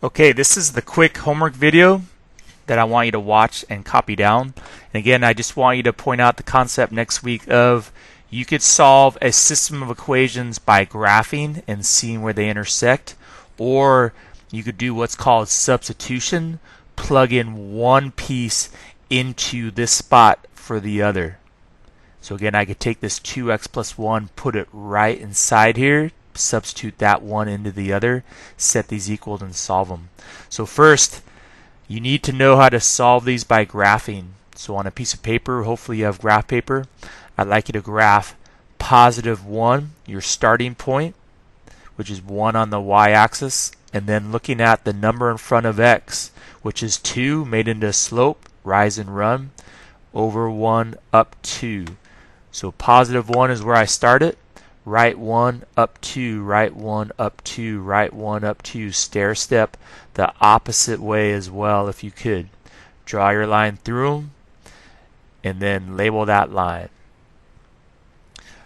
Okay, this is the quick homework video that I want you to watch and copy down. And again, I just want you to point out the concept next week of you could solve a system of equations by graphing and seeing where they intersect, or you could do what's called substitution, plug in one piece into this spot for the other. So again, I could take this 2x plus 1, put it right inside here, substitute that one into the other, set these equal, and solve them. So first, you need to know how to solve these by graphing. So on a piece of paper, hopefully you have graph paper, I'd like you to graph positive 1, your starting point, which is 1 on the y-axis, and then looking at the number in front of x, which is 2, made into a slope, rise and run, over 1 up 2. So positive 1 is where I started. Right 1 up 2, right 1 up 2, right 1 up 2. Stair step the opposite way as well if you could. Draw your line through them and then label that line.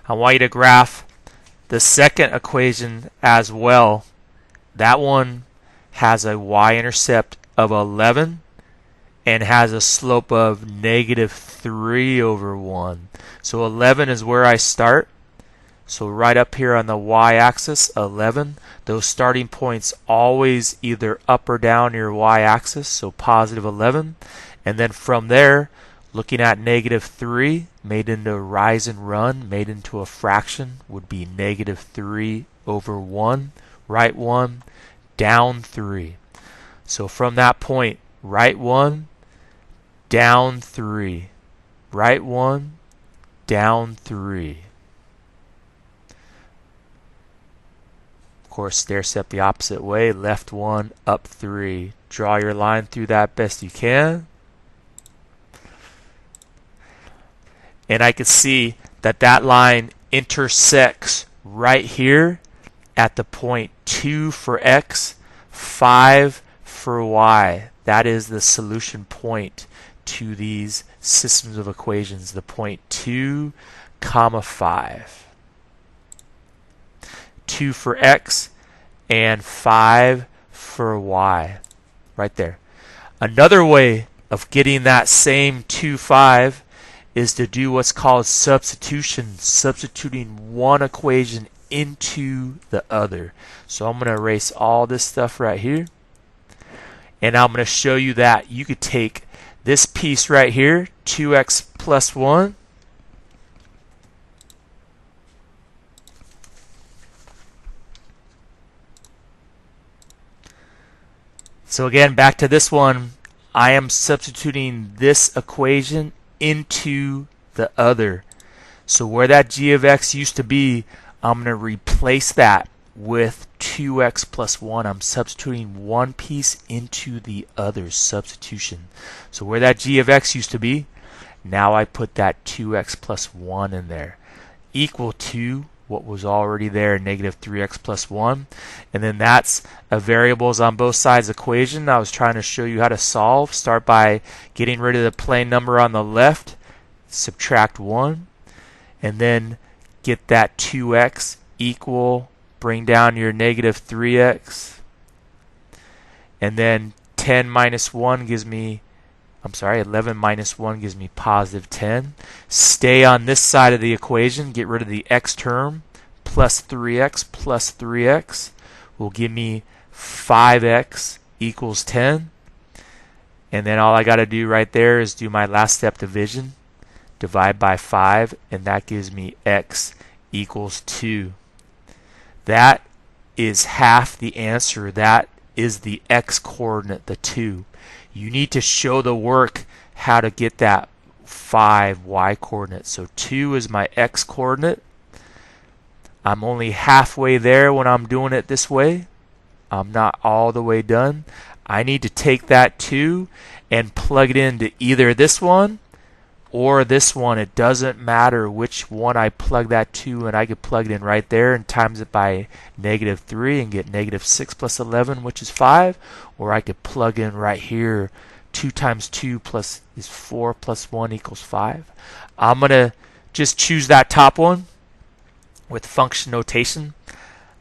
I want you to graph the second equation as well. That one has a y-intercept of 11 and has a slope of -3 over 1. So 11 is where I start. So right up here on the y-axis, 11. Those starting points always either up or down your y-axis, so positive 11. And then from there, looking at -3, made into rise and run, made into a fraction, would be -3 over 1. Right 1, down 3. So from that point, right 1, down 3. Right 1, down 3. Of course, stair step the opposite way. Left 1, up 3. Draw your line through that best you can. And I can see that that line intersects right here at the point 2 for x, 5 for y. That is the solution point to these systems of equations, the point 2, 5. 2 for x and 5 for y. Right there. Another way of getting that same 2, 5 is to do what's called substitution, substituting one equation into the other. So I'm going to erase all this stuff right here, and I'm going to show you that you could take this piece right here, 2x plus 1, so again, back to this one, I am substituting this equation into the other. So where that g of x used to be, I'm going to replace that with 2x plus 1. I'm substituting one piece into the other, substitution. So where that g of x used to be, now I put that 2x plus 1 in there, equal to what was already there, -3x plus 1. And then that's a variables on both sides equation. I was trying to show you how to solve. Start by getting rid of the plain number on the left, subtract 1, and then get that 2x equal, bring down your -3x, and then 10 minus 1 gives me, 11 minus 1 gives me positive 10. Stay on this side of the equation, get rid of the x term, plus 3x will give me 5x equals 10. And then all I got to do right there is do my last step division, divide by 5, and that gives me x equals 2. That is half the answer. That is the x coordinate, the 2. You need to show the work how to get that 5 y coordinate. So 2 is my x coordinate. I'm only halfway there when I'm doing it this way. I'm not all the way done. I need to take that 2 and plug it into either this one or this one. It doesn't matter which one I plug that to, and I could plug it in right there and times it by -3 and get -6 plus 11, which is 5. Or I could plug in right here, 2 times 2 plus is 4 plus 1 equals 5. I'm going to just choose that top one with function notation.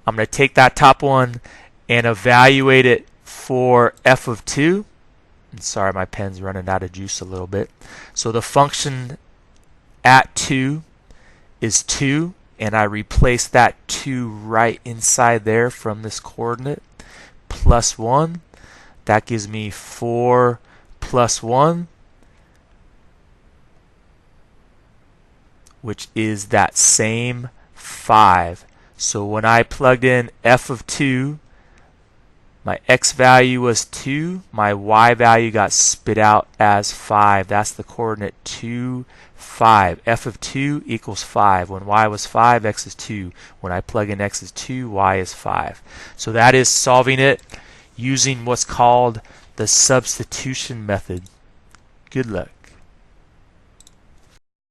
I'm going to take that top one and evaluate it for f of 2, and sorry, my pen's running out of juice a little bit. So the function at 2 is 2, and I replace that 2 right inside there from this coordinate, plus 1. That gives me 4 plus 1, which is that same 5. So when I plugged in f of 2, my x value was 2, my y value got spit out as 5. That's the coordinate 2, 5. F of 2 equals 5. When y was 5, x is 2. When I plug in x is 2, y is 5. So that is solving it using what's called the substitution method. Good luck.